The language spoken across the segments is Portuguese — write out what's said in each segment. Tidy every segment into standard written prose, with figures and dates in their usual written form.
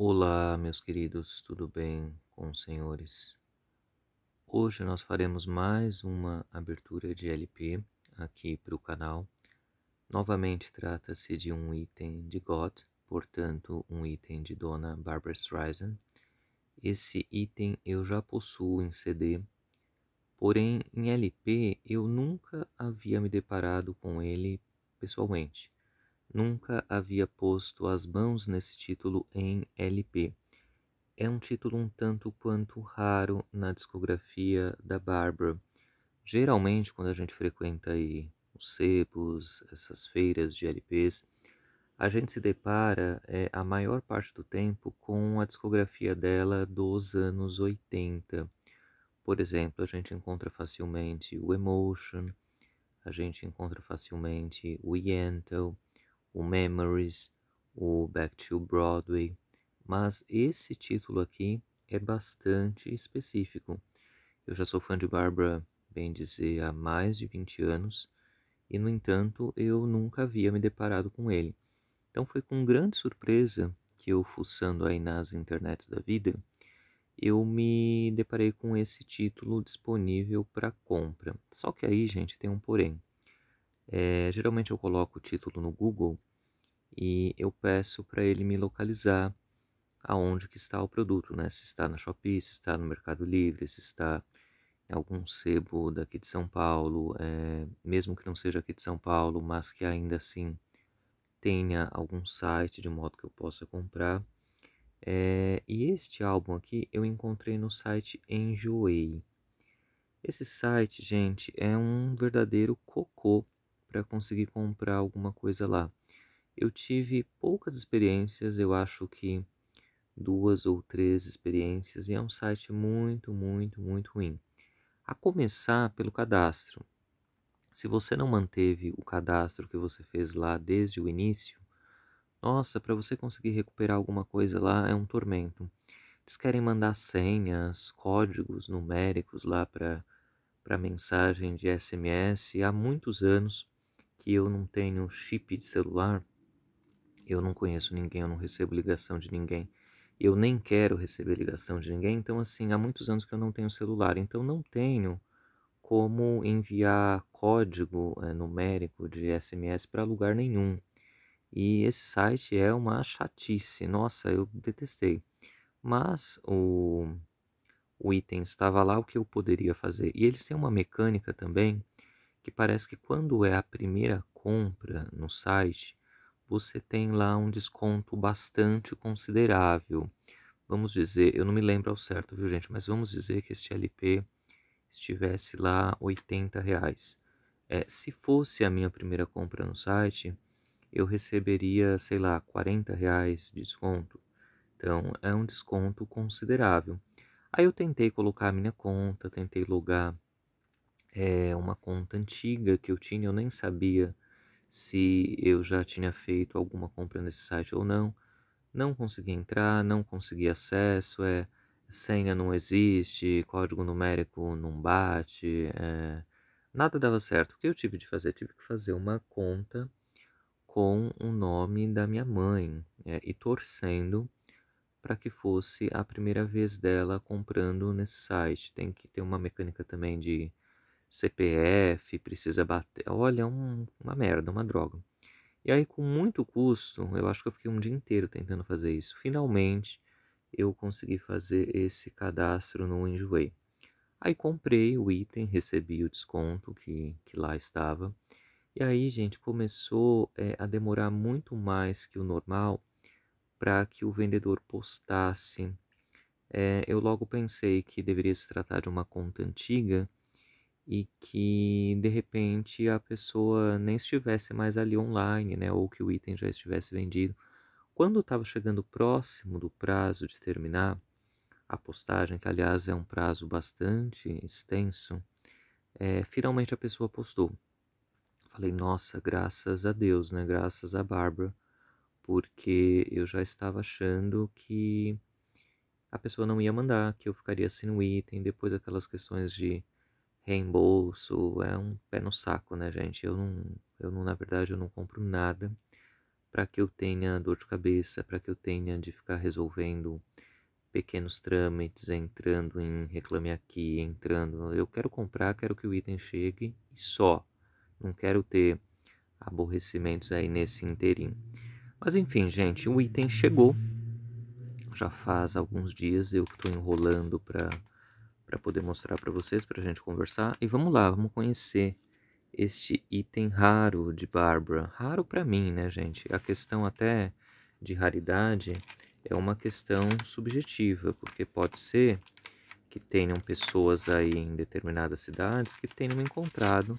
Olá, meus queridos, tudo bem com os senhores? Hoje nós faremos mais uma abertura de LP aqui para o canal. Novamente trata-se de um item de God, portanto um item de Dona Barbra Streisand. Esse item eu já possuo em CD, porém em LP eu nunca havia me deparado com ele pessoalmente. Nunca havia posto as mãos nesse título em LP. É um título um tanto quanto raro na discografia da Barbra. Geralmente, quando a gente frequenta aí os sebos, essas feiras de LPs, a gente se depara a maior parte do tempo com a discografia dela dos anos 80. Por exemplo, a gente encontra facilmente o Emotion, a gente encontra facilmente o Yentl, o Memories, o Back to Broadway, mas esse título aqui é bastante específico. Eu já sou fã de Barbra, bem dizer, há mais de 20 anos, e no entanto eu nunca havia me deparado com ele. Então foi com grande surpresa que eu, fuçando aí nas internets da vida, eu me deparei com esse título disponível para compra. Só que aí, gente, tem um porém. Geralmente eu coloco o título no Google e eu peço para ele me localizar aonde que está o produto, né? Se está na Shopee, se está no Mercado Livre, se está em algum sebo daqui de São Paulo, mesmo que não seja aqui de São Paulo, mas que ainda assim tenha algum site de modo que eu possa comprar. E este álbum aqui eu encontrei no site Enjoei. Esse site, gente, é um verdadeiro cocô para conseguir comprar alguma coisa lá. Eu tive poucas experiências, eu acho que duas ou três experiências, e é um site muito, muito, muito ruim. A começar pelo cadastro. Se você não manteve o cadastro que você fez lá desde o início, nossa, para você conseguir recuperar alguma coisa lá é um tormento. Eles querem mandar senhas, códigos numéricos lá para mensagem de SMS. Há muitos anos que eu não tenho chip de celular, eu não conheço ninguém, eu não recebo ligação de ninguém. Eu nem quero receber ligação de ninguém, então assim, há muitos anos que eu não tenho celular, então não tenho como enviar código numérico de SMS para lugar nenhum. E esse site é uma chatice, nossa, eu detestei. Mas o item estava lá, o que eu poderia fazer? E eles têm uma mecânica também que parece que quando é a primeira compra no site, você tem lá um desconto bastante considerável. Vamos dizer, eu não me lembro ao certo, viu gente, mas vamos dizer que este LP estivesse lá R$ 80. Se fosse a minha primeira compra no site, eu receberia, sei lá, R$ 40 de desconto. Então, é um desconto considerável. Aí eu tentei colocar a minha conta, tentei logar uma conta antiga que eu tinha, eu nem sabia se eu já tinha feito alguma compra nesse site ou não. Não consegui entrar, não consegui acesso, senha não existe, código numérico não bate, nada dava certo. O que eu tive de fazer? Tive que fazer uma conta com o nome da minha mãe, e torcendo para que fosse a primeira vez dela comprando nesse site. Tem que ter uma mecânica também de CPF, precisa bater. Olha, uma merda, uma droga. E aí, com muito custo, eu acho que eu fiquei um dia inteiro tentando fazer isso. Finalmente, eu consegui fazer esse cadastro no Enjoei. Aí comprei o item, recebi o desconto que lá estava. E aí, gente, começou a demorar muito mais que o normal para que o vendedor postasse. Eu logo pensei que deveria se tratar de uma conta antiga e que de repente a pessoa nem estivesse mais ali online, né, ou que o item já estivesse vendido. Quando estava chegando próximo do prazo de terminar a postagem, que aliás é um prazo bastante extenso, finalmente a pessoa postou. Falei, nossa, graças a Deus, né, graças a Bárbara, porque eu já estava achando que a pessoa não ia mandar, que eu ficaria sem o item, depois aquelas questões de reembolso, é um pé no saco, né, gente? Eu não, na verdade, eu não compro nada para que eu tenha dor de cabeça, para que eu tenha de ficar resolvendo pequenos trâmites, entrando em reclame aqui, entrando. Eu quero comprar, quero que o item chegue e só. Não quero ter aborrecimentos aí nesse inteirinho. Mas enfim, gente, o item chegou. Já faz alguns dias eu que estou enrolando para poder mostrar para vocês, para a gente conversar. E vamos lá, vamos conhecer este item raro de Barbara. Raro para mim, né, gente? A questão até de raridade é uma questão subjetiva, porque pode ser que tenham pessoas aí em determinadas cidades que tenham encontrado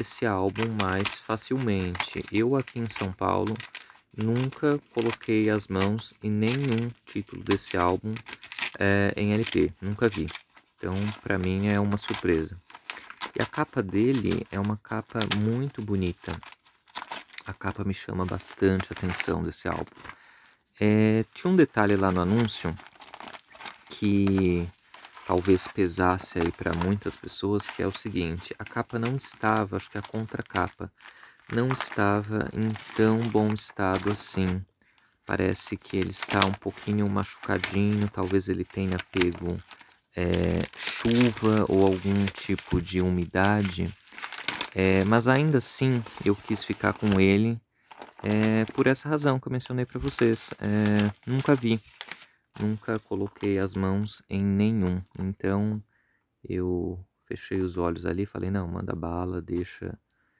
esse álbum mais facilmente. Eu aqui em São Paulo nunca coloquei as mãos em nenhum título desse álbum em LP, nunca vi. Então, para mim é uma surpresa. E a capa dele é uma capa muito bonita. A capa me chama bastante a atenção desse álbum. Tinha um detalhe lá no anúncio que talvez pesasse aí para muitas pessoas, que é o seguinte: a capa não estava, acho que a contracapa não estava em tão bom estado assim. Parece que ele está um pouquinho machucadinho, talvez ele tenha pego chuva ou algum tipo de umidade. Mas ainda assim eu quis ficar com ele por essa razão que eu mencionei para vocês. Nunca coloquei as mãos em nenhum. Então eu fechei os olhos ali e falei, não, manda bala, deixa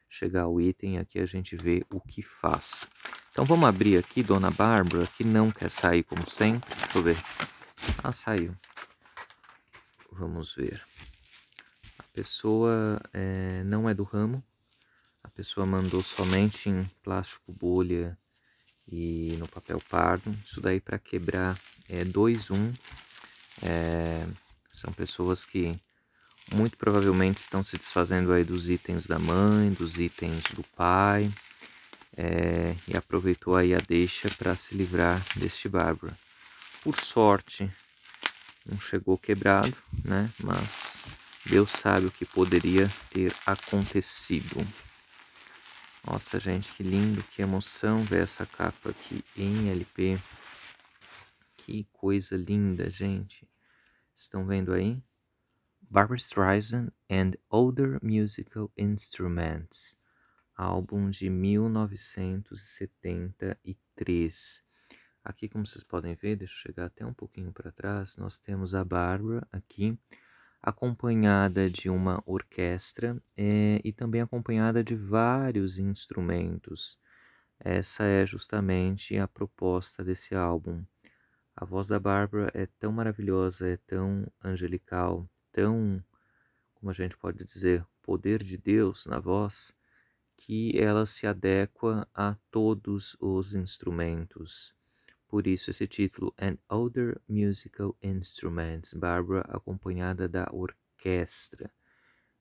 chegar o item, aqui a gente vê o que faz. Então vamos abrir aqui, Dona Bárbara, que não quer sair como sempre. Deixa eu ver. Ah, saiu. Vamos ver. A pessoa não é do ramo. A pessoa mandou somente em plástico bolha e no papel pardo. Isso daí para quebrar 2-1. São pessoas que muito provavelmente estão se desfazendo aí dos itens da mãe, dos itens do pai, e aproveitou aí a deixa para se livrar deste Bárbara. Por sorte, não chegou quebrado, né? Mas Deus sabe o que poderia ter acontecido. Nossa, gente, que lindo, que emoção ver essa capa aqui em LP. Que coisa linda, gente. Estão vendo aí? Barbra Streisand and Other Musical Instruments, álbum de 1973. Aqui, como vocês podem ver, deixa eu chegar até um pouquinho para trás, nós temos a Barbara aqui, acompanhada de uma orquestra e também acompanhada de vários instrumentos. Essa é justamente a proposta desse álbum. A voz da Barbara é tão maravilhosa, é tão angelical, tão, como a gente pode dizer, poder de Deus na voz, que ela se adequa a todos os instrumentos. Por isso esse título, And Other Musical Instruments, Barbara acompanhada da orquestra.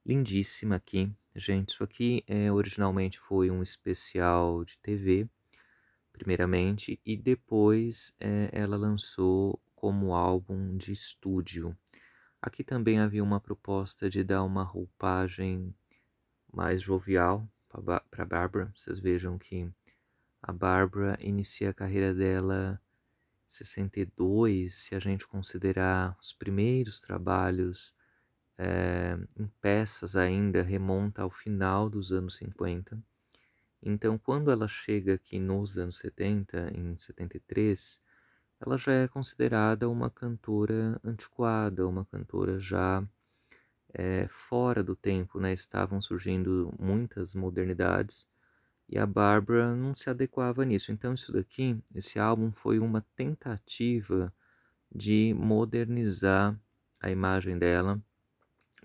Lindíssima aqui, gente, isso aqui originalmente foi um especial de TV, primeiramente, e depois ela lançou como álbum de estúdio. Aqui também havia uma proposta de dar uma roupagem mais jovial para a Barbara. Vocês vejam que a Barbara inicia a carreira dela em 62, se a gente considerar os primeiros trabalhos em peças ainda, remonta ao final dos anos 50. Então, quando ela chega aqui nos anos 70, em 73, ela já é considerada uma cantora antiquada, uma cantora já fora do tempo, né? Estavam surgindo muitas modernidades e a Barbara não se adequava nisso. Então, isso daqui, esse álbum foi uma tentativa de modernizar a imagem dela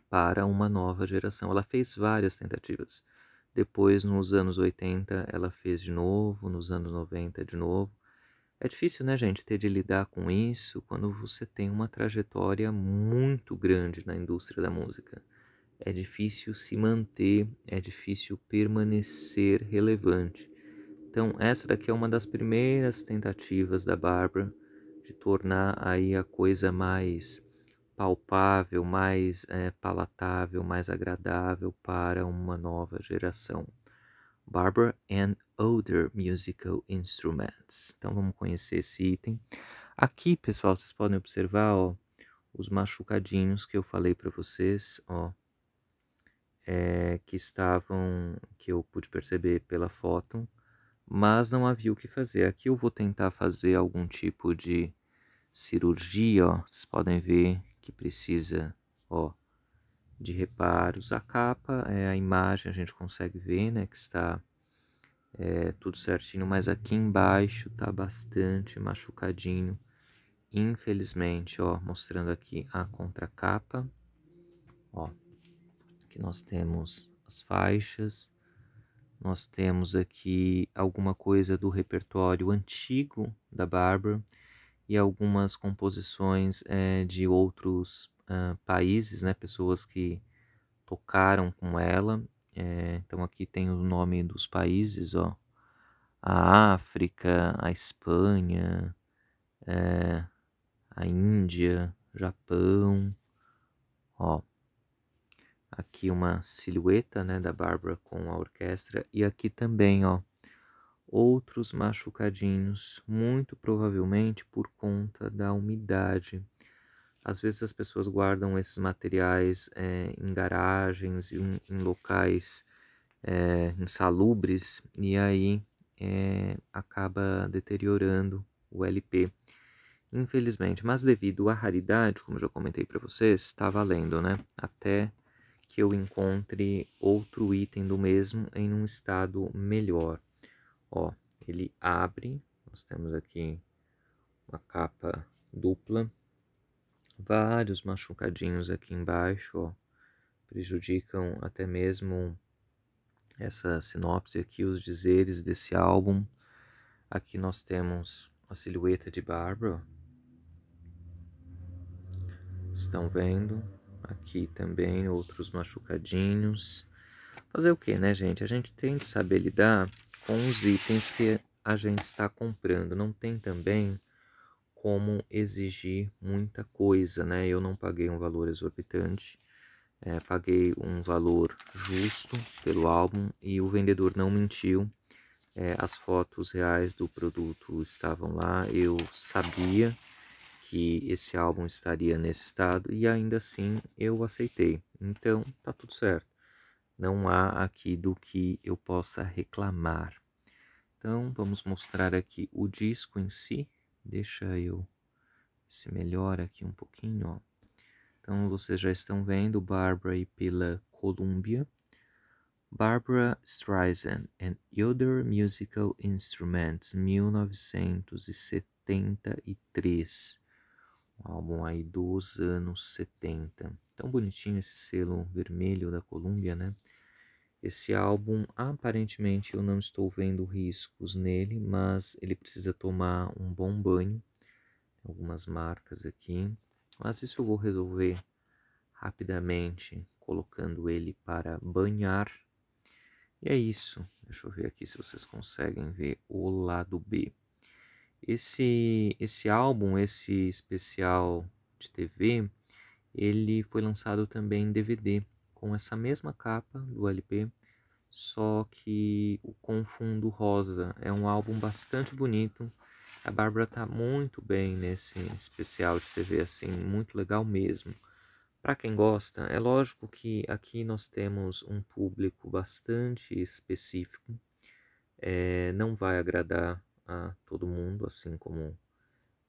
para uma nova geração. Ela fez várias tentativas. Depois, nos anos 80, ela fez de novo, nos anos 90 de novo. É difícil, né, gente, ter de lidar com isso quando você tem uma trajetória muito grande na indústria da música. É difícil se manter, é difícil permanecer relevante. Então, essa daqui é uma das primeiras tentativas da Barbara de tornar aí a coisa mais palpável, mais palatável, mais agradável para uma nova geração. Barbara and Other Musical Instruments. Então vamos conhecer esse item. Aqui, pessoal, vocês podem observar, ó, os machucadinhos que eu falei para vocês, ó, que eu pude perceber pela foto, mas não havia o que fazer. Aqui eu vou tentar fazer algum tipo de cirurgia, ó. Vocês podem ver que precisa, ó, de reparos. A capa, a imagem a gente consegue ver, né, que está tudo certinho, mas aqui embaixo tá bastante machucadinho, infelizmente, ó, mostrando aqui a contracapa, ó, que nós temos as faixas, nós temos aqui alguma coisa do repertório antigo da Barbara e algumas composições de outros países, né, pessoas que tocaram com ela. Então aqui tem o nome dos países, ó, a África, a Espanha, a Índia, Japão, ó. Aqui uma silhueta, né, da Barbara com a orquestra e aqui também, ó, outros machucadinhos, muito provavelmente por conta da umidade. Às vezes as pessoas guardam esses materiais em garagens e em locais insalubres e aí acaba deteriorando o LP. Infelizmente, mas devido à raridade, como eu já comentei para vocês, está valendo, né? Até que eu encontre outro item do mesmo em um estado melhor. Ó, ele abre, nós temos aqui uma capa dupla, vários machucadinhos aqui embaixo, ó, prejudicam até mesmo essa sinopse aqui, os dizeres desse álbum. Aqui nós temos a silhueta de Barbara. Estão vendo? Aqui também outros machucadinhos. Fazer o que, né, gente? A gente tem que saber lidar com os itens que a gente está comprando. Não tem também como exigir muita coisa, né? Eu não paguei um valor exorbitante. Paguei um valor justo pelo álbum e o vendedor não mentiu. As fotos reais do produto estavam lá. Eu sabia que esse álbum estaria nesse estado e ainda assim eu aceitei. Então tá tudo certo. Não há aqui do que eu possa reclamar. Então vamos mostrar aqui o disco em si. Deixa eu se melhora aqui um pouquinho, ó. Então vocês já estão vendo Barbara e pela Columbia. Barbara Streisand and Other Musical Instruments, 1973. Um álbum aí dos anos 70. Tão bonitinho esse selo vermelho da Columbia, né? Esse álbum, aparentemente, eu não estou vendo riscos nele, mas ele precisa tomar um bom banho. Algumas marcas aqui. Mas isso eu vou resolver rapidamente, colocando ele para banhar. E é isso. Deixa eu ver aqui se vocês conseguem ver o lado B. Esse álbum, esse especial de TV, ele foi lançado também em DVD, com essa mesma capa do LP, só que com fundo rosa. É um álbum bastante bonito. A Barbara tá muito bem nesse especial de TV, assim, muito legal mesmo. Para quem gosta, é lógico que aqui nós temos um público bastante específico. Não vai agradar a todo mundo, assim como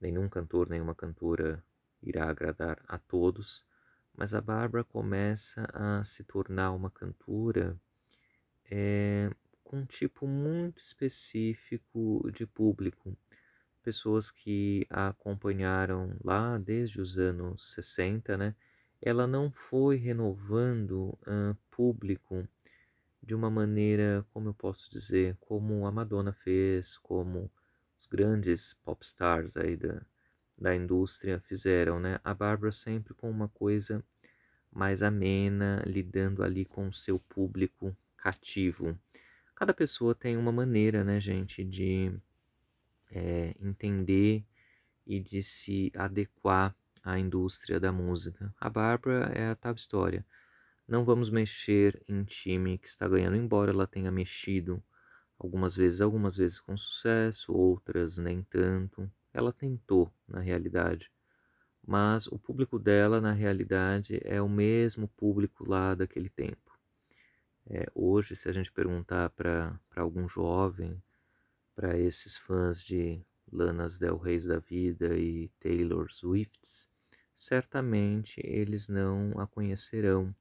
nenhum cantor, nenhuma cantora irá agradar a todos. Mas a Barbara começa a se tornar uma cantora com um tipo muito específico de público. Pessoas que a acompanharam lá desde os anos 60, né? Ela não foi renovando público de uma maneira, como eu posso dizer, como a Madonna fez, como os grandes popstars aí da indústria fizeram, né? A Barbara sempre com uma coisa mais amena, lidando ali com o seu público cativo. Cada pessoa tem uma maneira, né, gente, de entender e de se adequar à indústria da música. A Barbara é a tal história. Não vamos mexer em time que está ganhando, embora ela tenha mexido algumas vezes com sucesso, outras nem tanto. Ela tentou, na realidade, mas o público dela, na realidade, é o mesmo público lá daquele tempo. Hoje, se a gente perguntar para algum jovem, para esses fãs de Lanas Del Reis da vida e Taylor Swifts, certamente eles não a conhecerão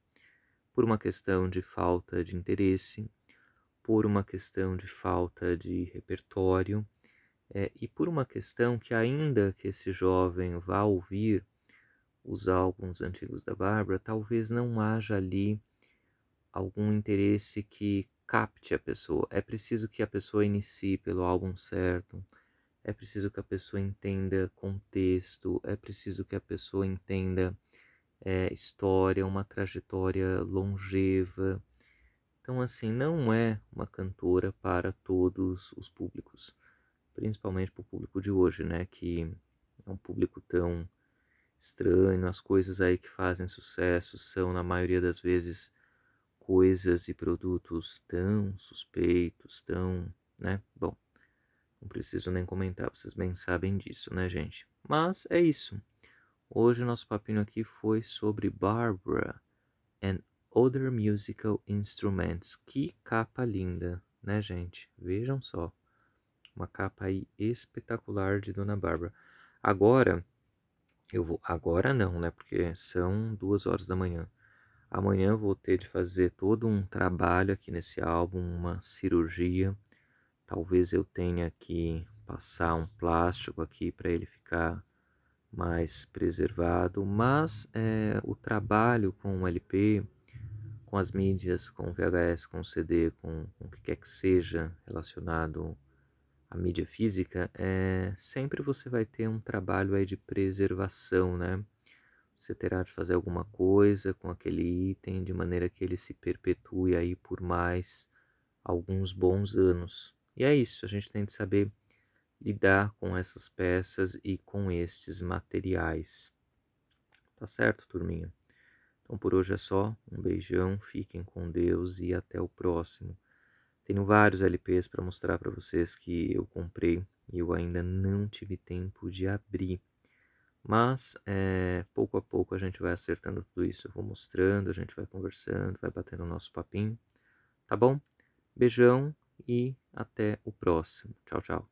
por uma questão de falta de interesse, por uma questão de falta de repertório, e por uma questão que, ainda que esse jovem vá ouvir os álbuns antigos da Bárbara, talvez não haja ali algum interesse que capte a pessoa. É preciso que a pessoa inicie pelo álbum certo, é preciso que a pessoa entenda contexto, é preciso que a pessoa entenda história, uma trajetória longeva. Então, assim, não é uma cantora para todos os públicos, principalmente para o público de hoje, né? Que é um público tão estranho, as coisas aí que fazem sucesso são, na maioria das vezes, coisas e produtos tão suspeitos, tão, né? Bom, não preciso nem comentar, vocês bem sabem disso, né, gente? Mas é isso. Hoje o nosso papinho aqui foi sobre Barbara and Other Musical Instruments. Que capa linda, né, gente? Vejam só. Uma capa aí espetacular de Dona Bárbara. Agora, eu vou... Agora não, né? Porque são 2 horas da manhã. Amanhã eu vou ter de fazer todo um trabalho aqui nesse álbum, uma cirurgia. Talvez eu tenha que passar um plástico aqui para ele ficar mais preservado. Mas o trabalho com o LP, com as mídias, com o VHS, com o CD, com o que quer que seja relacionado à mídia física, sempre você vai ter um trabalho aí de preservação, né? Você terá de fazer alguma coisa com aquele item de maneira que ele se perpetue aí por mais alguns bons anos. E é isso, a gente tem de saber lidar com essas peças e com estes materiais. Tá certo, turminha? Então por hoje é só, um beijão, fiquem com Deus e até o próximo. Tenho vários LPs para mostrar para vocês que eu comprei e eu ainda não tive tempo de abrir. Mas pouco a pouco a gente vai acertando tudo isso. Eu vou mostrando, a gente vai conversando, vai batendo o nosso papinho. Tá bom? Beijão e até o próximo. Tchau, tchau.